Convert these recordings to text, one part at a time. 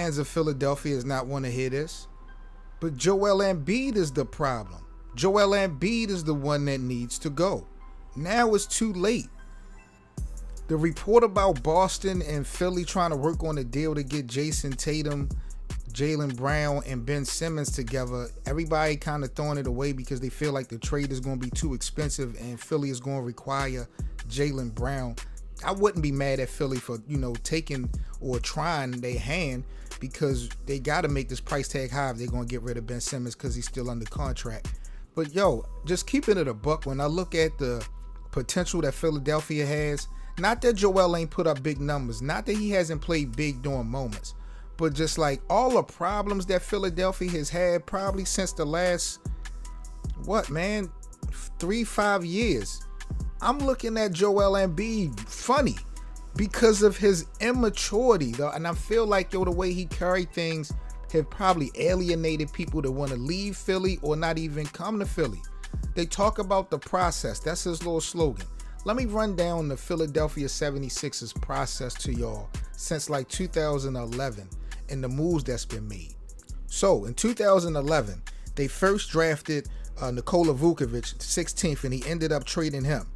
fans of Philadelphia is not want to hear this, but Joel Embiid is the problem. Joel Embiid is the one that needs to go. Now it's too late. The report about Boston and Philly trying to work on a deal to get Jason Tatum, Jaylen Brown, and Ben Simmons together, everybody kind of throwing it away because they feel like the trade is going to be too expensive and Philly is going to require Jaylen Brown. I wouldn't be mad at Philly for, taking or trying their hand, because they got to make this price tag high if they're going to get rid of Ben Simmons because he's still under contract. But just keeping it a buck, when I look at the potential that Philadelphia has, not that Joel ain't put up big numbers, not that he hasn't played big during moments, but just like all the problems that Philadelphia has had probably since the last, 3-5 years. I'm looking at Joel Embiid funny because of his immaturity, though, and I feel like the way he carried things have probably alienated people that want to leave Philly or not even come to Philly. They talk about the process. That's his little slogan. Let me run down the Philadelphia 76ers process to y'all since like 2011 and the moves that's been made. So in 2011, they first drafted Nikola Vucevic 16th, and he ended up trading him.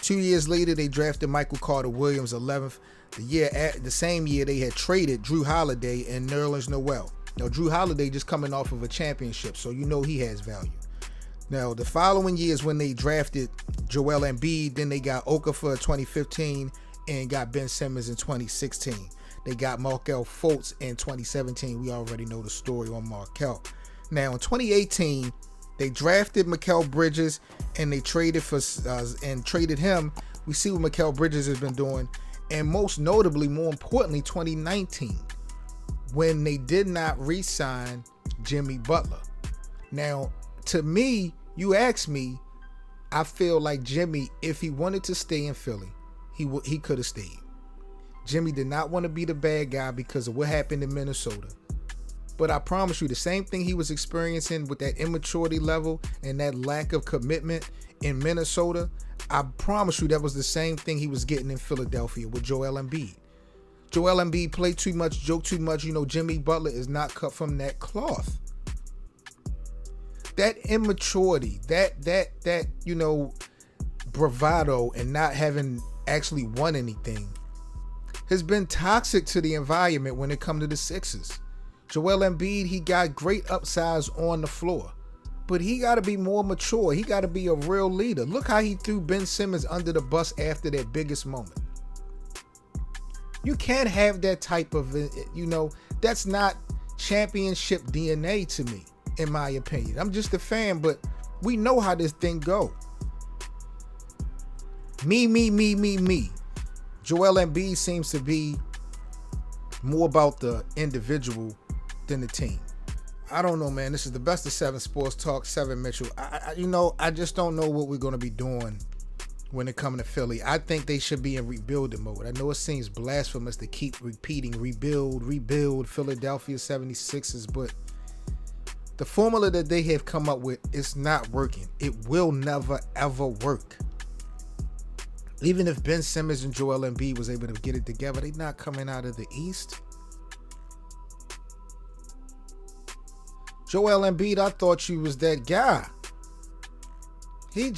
2 years later, they drafted Michael Carter Williams 11th. The same year, they had traded Drew Holiday and Nerlens Noel. Now, Drew Holiday just coming off of a championship, so he has value. Now, the following years when they drafted Joel Embiid, then they got Okafor 2015 and got Ben Simmons in 2016. They got Markelle Fultz in 2017. We already know the story on Markelle. Now, in 2018, they drafted Mikal Bridges and they traded him. We see what Mikal Bridges has been doing, and most notably, more importantly, 2019, when they did not re-sign Jimmy Butler. Now, to me, you ask me, I feel like Jimmy, if he wanted to stay in Philly, he could have stayed. Jimmy did not want to be the bad guy because of what happened in Minnesota. But I promise you, the same thing he was experiencing with that immaturity level and that lack of commitment in Minnesota, I promise you that was the same thing he was getting in Philadelphia with Joel Embiid. Joel Embiid played too much, joked too much. Jimmy Butler is not cut from that cloth. That immaturity, that bravado and not having actually won anything has been toxic to the environment when it comes to the Sixers. Joel Embiid, he got great upsides on the floor, but he got to be more mature. He got to be a real leader. Look how he threw Ben Simmons under the bus after their biggest moment. You can't have that type of, that's not championship DNA to me, in my opinion. I'm just a fan, but we know how this thing go. Me. Joel Embiid seems to be more about the individual than the team. I don't know, man. This is the best of 7 Sports Talk. 7 Mitchell. I just don't know what we're going to be doing when it comes to Philly. I think they should be in rebuilding mode. I know it seems blasphemous to keep repeating rebuild, Philadelphia 76ers, but the formula that they have come up with is not working. It will never, ever work. Even if Ben Simmons and Joel Embiid was able to get it together, they're not coming out of the East. Joel Embiid, I thought you was that guy. Man.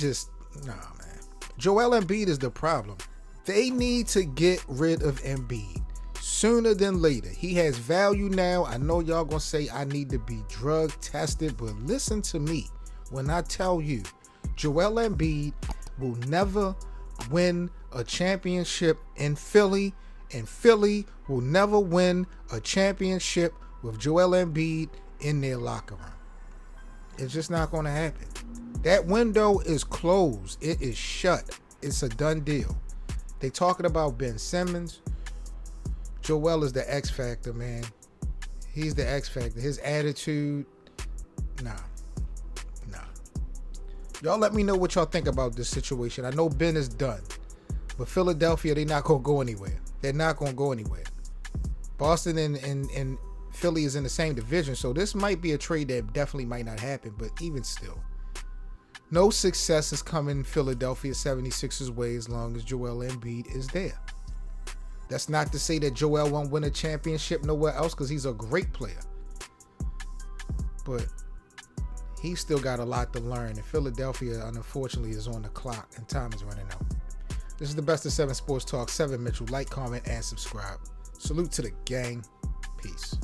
Joel Embiid is the problem. They need to get rid of Embiid sooner than later. He has value now. I know y'all gonna say I need to be drug tested, but listen to me when I tell you, Joel Embiid will never win a championship in Philly, and Philly will never win a championship with Joel Embiid in their locker room. It's just not going to happen. That window is closed. It is shut. It's a done deal. They talking about Ben Simmons. Joel is the X factor, man. He's the X factor. His attitude, nah. Y'all let me know what y'all think about this situation. I know Ben is done, but Philadelphia, they're not going to go anywhere. They're not going to go anywhere. Boston and Philly is in the same division, so this might be a trade that definitely might not happen, but even still, no success is coming Philadelphia 76ers way as long as Joel Embiid is there. That's not to say that Joel won't win a championship nowhere else, because he's a great player. But he's still got a lot to learn. And Philadelphia, unfortunately, is on the clock and time is running out. This is the Best of 7 Sports Talk. 7 Mitchell. Like, comment, and subscribe. Salute to the gang. Peace.